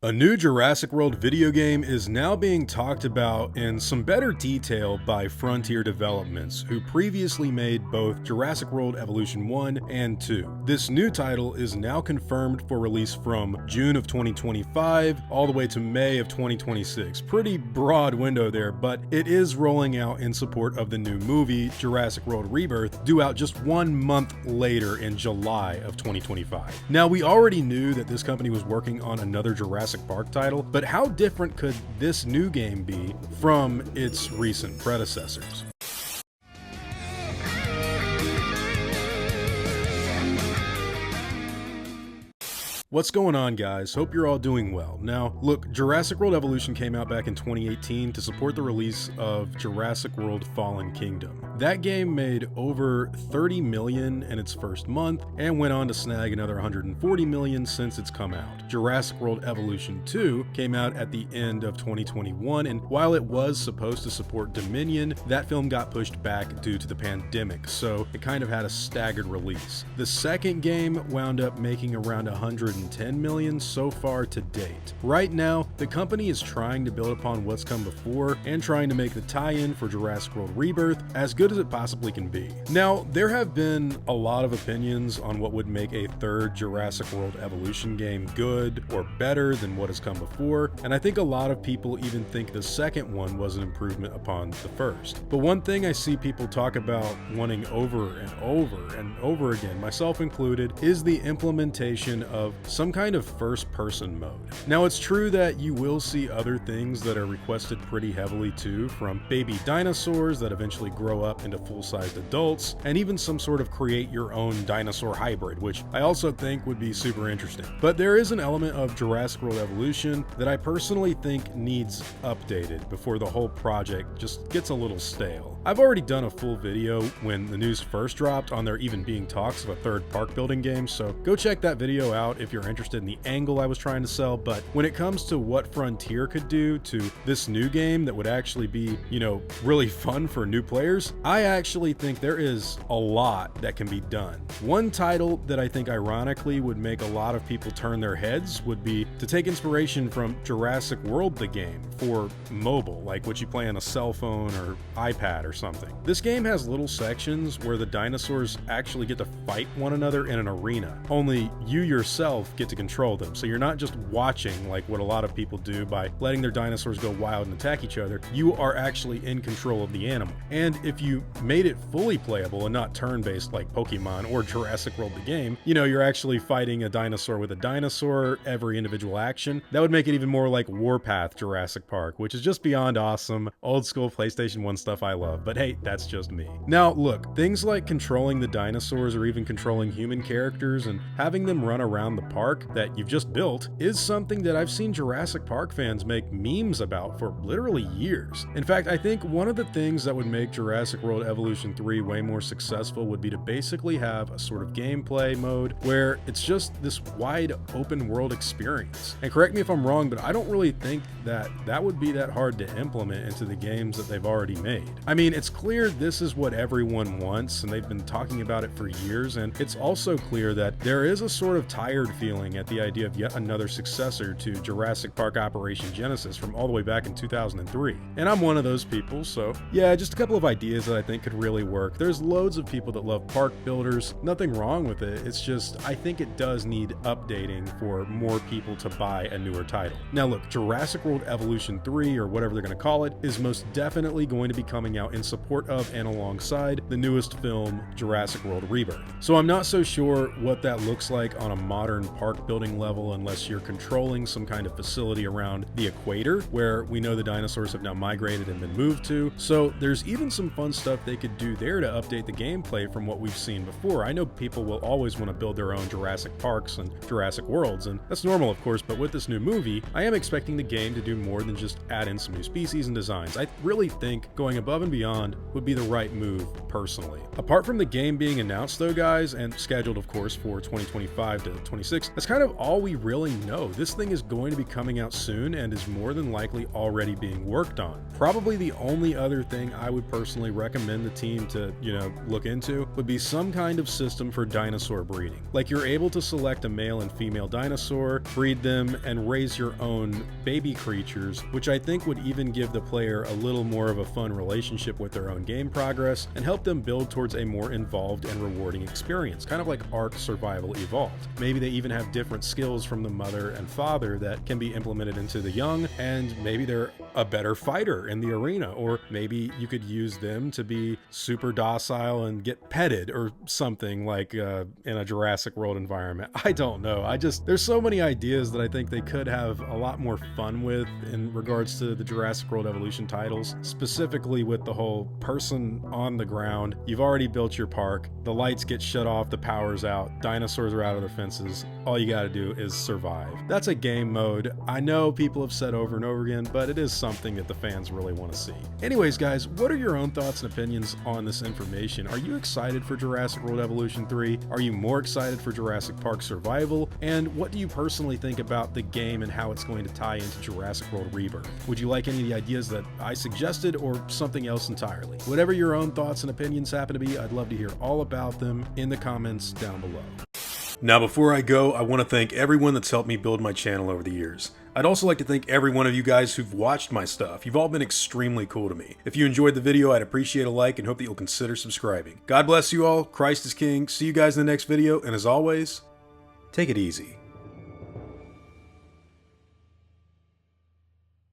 A new Jurassic World video game is now being talked about in some better detail by Frontier Developments, who previously made both Jurassic World Evolution 1 and 2. This new title is now confirmed for release from June of 2025 all the way to May of 2026. Pretty broad window there, but it is rolling out in support of the new movie, Jurassic World Rebirth, due out just 1 month later in July of 2025. Now, we already knew that this company was working on another Jurassic Park title, but how different could this new game be from its recent predecessors? What's going on, guys? Hope you're all doing well. Now, look, Jurassic World Evolution came out back in 2018 to support the release of Jurassic World Fallen Kingdom. That game made over 30 million in its first month and went on to snag another 140 million since it's come out. Jurassic World Evolution 2 came out at the end of 2021, and while it was supposed to support Dominion, that film got pushed back due to the pandemic, so it kind of had a staggered release. The second game wound up making around 110 million so far to date. Right now, the company is trying to build upon what's come before and trying to make the tie-in for Jurassic World Rebirth as good as it possibly can be. Now, there have been a lot of opinions on what would make a third Jurassic World Evolution game good or better than what has come before, and I think a lot of people even think the second one was an improvement upon the first. But one thing I see people talk about wanting over and over and over again, myself included, is the implementation of some kind of first-person mode. Now, it's true that you will see other things that are requested pretty heavily too, from baby dinosaurs that eventually grow up into full-sized adults, and even some sort of create-your-own dinosaur hybrid, which I also think would be super interesting. But there is an element of Jurassic World Evolution that I personally think needs updated before the whole project just gets a little stale. I've already done a full video when the news first dropped on there even being talks of a third park building game, so go check that video out if you're interested in the angle I was trying to sell. But when it comes to what Frontier could do to this new game that would actually be, really fun for new players, I actually think there is a lot that can be done. One title that I think ironically would make a lot of people turn their heads would be to take inspiration from Jurassic World the game for mobile, like what you play on a cell phone or iPad or something. This game has little sections where the dinosaurs actually get to fight one another in an arena, only you yourself get to control them, so you're not just watching like what a lot of people do by letting their dinosaurs go wild and attack each other. You are actually in control of the animal. And if you made it fully playable and not turn-based like Pokemon or Jurassic World the game, you're actually fighting a dinosaur with a dinosaur every individual action, that would make it even more like Warpath Jurassic Park, which is just beyond awesome. Old school PlayStation 1 stuff I love, but hey, that's just me. Now look, things like controlling the dinosaurs or even controlling human characters and having them run around the park that you've just built is something that I've seen Jurassic Park fans make memes about for literally years. In fact, I think one of the things that would make Jurassic World Evolution 3 way more successful would be to basically have a sort of gameplay mode where it's just this wide open world experience. And correct me if I'm wrong, but I don't really think that that would be that hard to implement into the games that they've already made. I mean, it's clear this is what everyone wants, and they've been talking about it for years, and it's also clear that there is a sort of tired feeling at the idea of yet another successor to Jurassic Park Operation Genesis from all the way back in 2003. And I'm one of those people, so yeah, just a couple of ideas that I think could really work. There's loads of people that love park builders, nothing wrong with it, it's just I think it does need updating for more people to buy a newer title. Now look, Jurassic World Evolution 3, or whatever they're going to call it, is most definitely going to be coming out in support of and alongside the newest film, Jurassic World Rebirth. So I'm not so sure what that looks like on a modern park building level unless you're controlling some kind of facility around the equator, where we know the dinosaurs have now migrated and been moved to. So there's even some fun stuff they could do there to update the gameplay from what we've seen before. I know people will always want to build their own Jurassic Parks and Jurassic Worlds, and that's normal of course, but with this new movie, I am expecting the game to do more than just add in some new species and designs. I really think going above and beyond would be the right move, personally. Apart from the game being announced though, guys, and scheduled of course for 2025 to 26, that's kind of all we really know. This thing is going to be coming out soon and is more than likely already being worked on. Probably the only other thing I would personally recommend recommend the team to, look into would be some kind of system for dinosaur breeding. Like you're able to select a male and female dinosaur, breed them, and raise your own baby creatures, which I think would even give the player a little more of a fun relationship with their own game progress and help them build towards a more involved and rewarding experience, kind of like Ark Survival Evolved. Maybe they even have different skills from the mother and father that can be implemented into the young, and maybe they're a better fighter in the arena, or maybe you could use them to be super docile and get petted or something like in a Jurassic World environment. I don't know. There's so many ideas that I think they could have a lot more fun with in regards to the Jurassic World Evolution titles, specifically with the whole person on the ground. You've already built your park, the lights get shut off, the power's out, dinosaurs are out of their fences, all you gotta do is survive. That's a game mode I know people have said over and over again, but it is something that the fans really want to see. Anyways guys, what are your own thoughts and opinions on this information? Are you excited for Jurassic World Evolution 3? Are you more excited for Jurassic Park Survival? And what do you personally think about the game and how it's going to tie into Jurassic World Rebirth? Would you like any of the ideas that I suggested or something else entirely? Whatever your own thoughts and opinions happen to be, I'd love to hear all about them in the comments down below. Now before I go, I want to thank everyone that's helped me build my channel over the years. I'd also like to thank every one of you guys who've watched my stuff. You've all been extremely cool to me. If you enjoyed the video, I'd appreciate a like and hope that you'll consider subscribing. God bless you all, Christ is King, see you guys in the next video, and as always, take it easy.